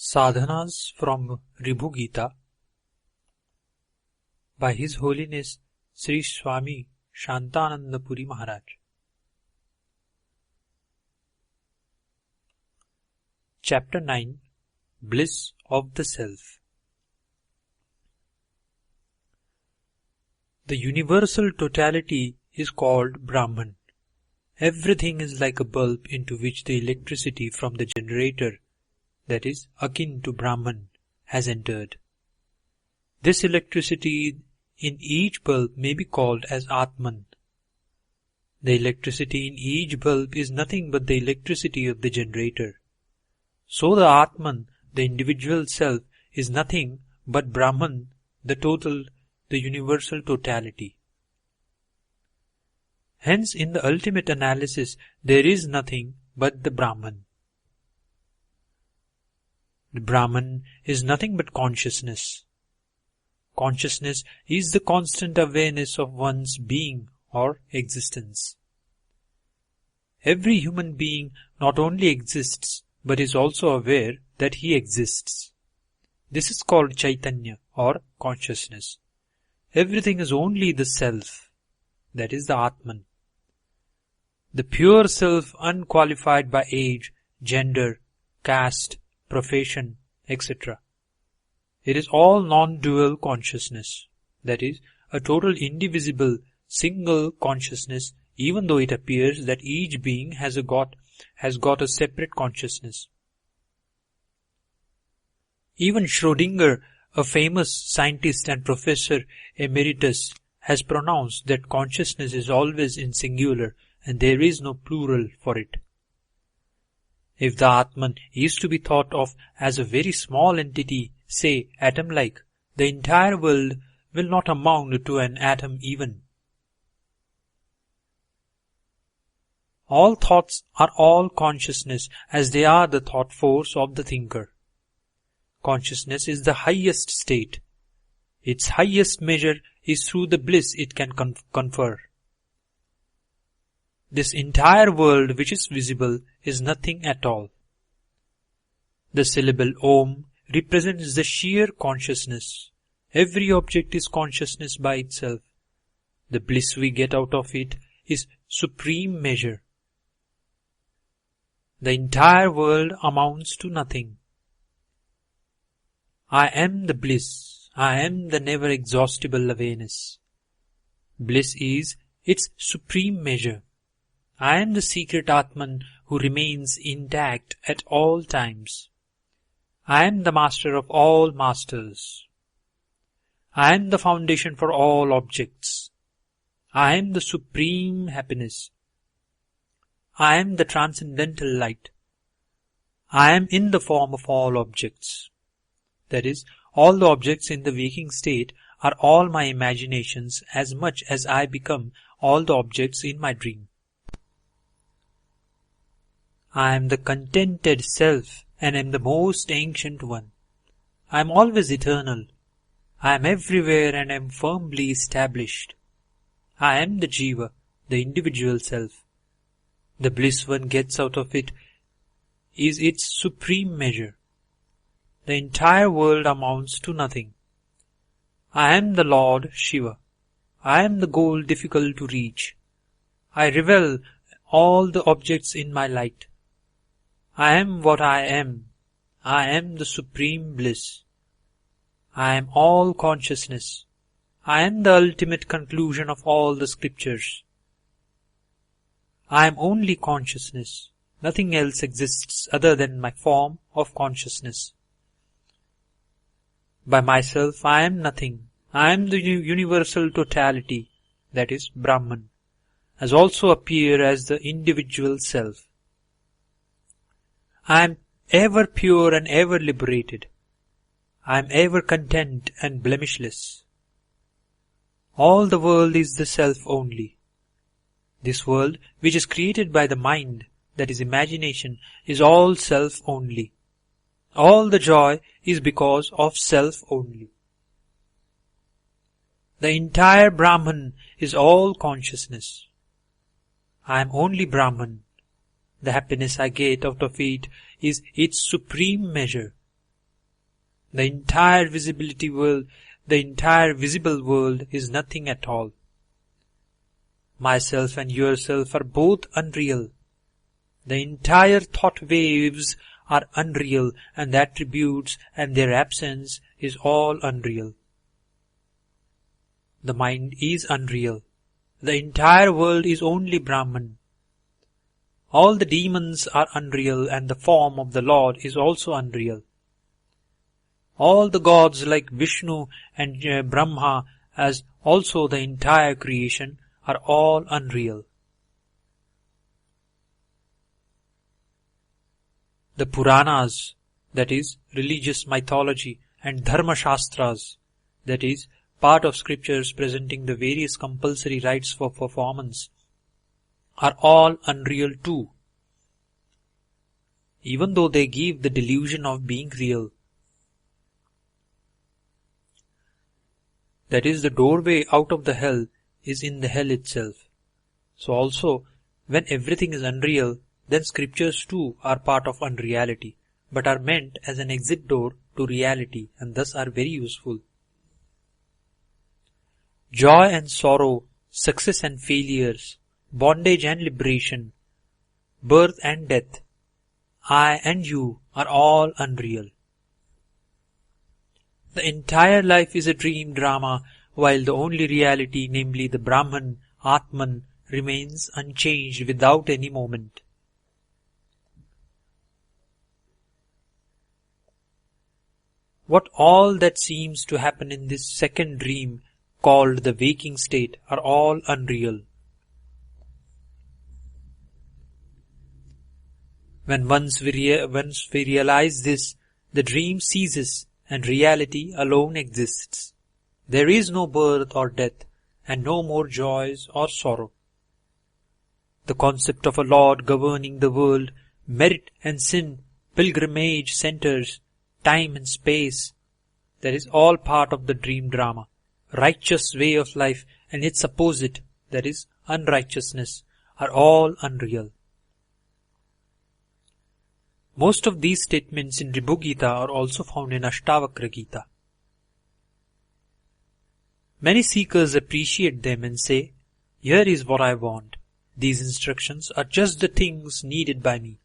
Sadhanas from Ribhu Gita by His Holiness Sri Swami Shantananda Puri Maharaj. Chapter 9 Bliss of the Self. The universal totality is called Brahman. Everything is like a bulb into which the electricity from the generator, that is, akin to Brahman, has entered. This electricity in each bulb may be called as Atman. The electricity in each bulb is nothing but the electricity of the generator. So the Atman, the individual self, is nothing but Brahman, the total, the universal totality. Hence, in the ultimate analysis, there is nothing but the Brahman. The Brahman is nothing but consciousness. Consciousness is the constant awareness of one's being or existence. Every human being not only exists, but is also aware that he exists. This is called Chaitanya or consciousness. Everything is only the self, that is the Atman. The pure self, unqualified by age, gender, caste, profession, etc. It is all non-dual consciousness, that is, a total indivisible, single consciousness, even though it appears that each being has got a separate consciousness. Even Schrödinger, a famous scientist and professor emeritus, has pronounced that consciousness is always in singular and there is no plural for it. If the Atman is to be thought of as a very small entity, say atom-like, the entire world will not amount to an atom even. All thoughts are all consciousness, as they are the thought force of the thinker. Consciousness is the highest state. Its highest measure is through the bliss it can confer. This entire world which is visible is nothing at all. The syllable Om represents the sheer consciousness. Every object is consciousness by itself. The bliss we get out of it is supreme measure. The entire world amounts to nothing. I am the bliss. I am the never exhaustible awareness. Bliss is its supreme measure. I am the secret Atman who remains intact at all times. I am the master of all masters. I am the foundation for all objects. I am the supreme happiness. I am the transcendental light. I am in the form of all objects. That is, all the objects in the waking state are all my imaginations as much as I become all the objects in my dream. I am the contented self and am the most ancient one. I am always eternal. I am everywhere and am firmly established. I am the Jiva, the individual self. The bliss one gets out of it is its supreme measure. The entire world amounts to nothing. I am the Lord Shiva. I am the goal difficult to reach. I revel all the objects in my light. I am what I am. I am the supreme bliss. I am all consciousness. I am the ultimate conclusion of all the scriptures. I am only consciousness. Nothing else exists other than my form of consciousness. By myself I am nothing. I am the universal totality, that is Brahman, as also appear as the individual self. I am ever pure and ever liberated. I am ever content and blemishless. All the world is the self only. This world, which is created by the mind, that is imagination, is all self only. All the joy is because of self only. The entire Brahman is all consciousness. I am only Brahman. The happiness I get out of it is its supreme measure. The entire visible world is nothing at all. Myself and yourself are both unreal. The entire thought waves are unreal, and the attributes and their absence is all unreal. The mind is unreal. The entire world is only Brahman. All the demons are unreal, and the form of the Lord is also unreal. All the gods like Vishnu and Brahma, as also the entire creation, are all unreal. The Puranas, that is, religious mythology, and Dharma Shastras, that is, part of scriptures presenting the various compulsory rites for performance, are all unreal too, even though they give the delusion of being real. That is, the doorway out of the hell is in the hell itself. So also, when everything is unreal, then scriptures too are part of unreality, but are meant as an exit door to reality, and thus are very useful. Joy and sorrow, success and failures, bondage and liberation, birth and death, I and you are all unreal. The entire life is a dream drama, while the only reality, namely the Brahman, Atman, remains unchanged without any moment. What all that seems to happen in this second dream, called the waking state, are all unreal. Once we realize this, the dream ceases and reality alone exists. There is no birth or death, and no more joys or sorrow. The concept of a Lord governing the world, merit and sin, pilgrimage centers, time and space, that is all part of the dream drama. Righteous way of life and its opposite, that is unrighteousness, are all unreal. Most of these statements in Ribhu Gita are also found in Ashtavakra Gita. Many seekers appreciate them and say, "Here is what I want. These instructions are just the things needed by me.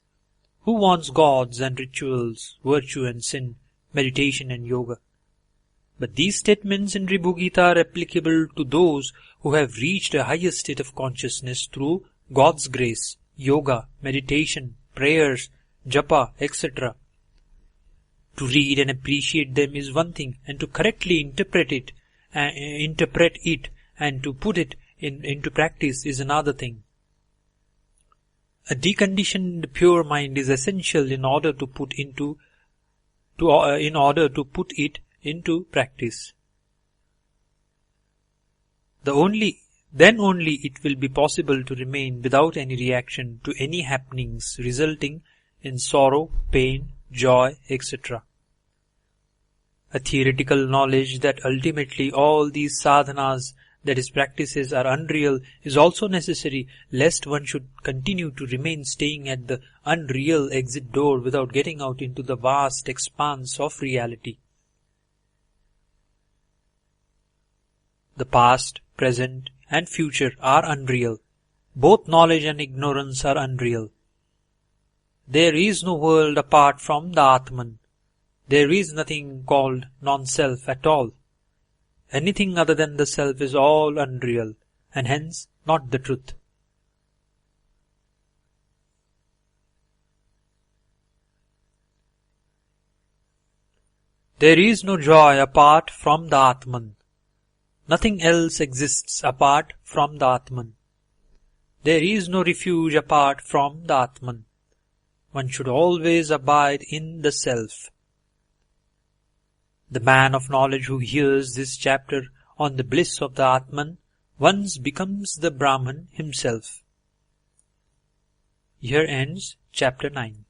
Who wants gods and rituals, virtue and sin, meditation and yoga?" But these statements in Ribhu Gita are applicable to those who have reached a higher state of consciousness through God's grace, yoga, meditation, prayers, japa, etc. To read and appreciate them is one thing, and to correctly interpret it and to put it into practice is another thing. A deconditioned pure mind is essential in order to put it into practice. Then only it will be possible to remain without any reaction to any happenings resulting in sorrow, pain, joy, etc. A theoretical knowledge that ultimately all these sadhanas, that is practices, are unreal is also necessary, lest one should continue to remain staying at the unreal exit door without getting out into the vast expanse of reality. The past, present, and future are unreal. Both knowledge and ignorance are unreal. There is no world apart from the Atman. There is nothing called non-self at all. Anything other than the self is all unreal, and hence not the truth. There is no joy apart from the Atman. Nothing else exists apart from the Atman. There is no refuge apart from the Atman. One should always abide in the self. The man of knowledge who hears this chapter on the bliss of the Atman once becomes the Brahman himself. Here ends chapter 9.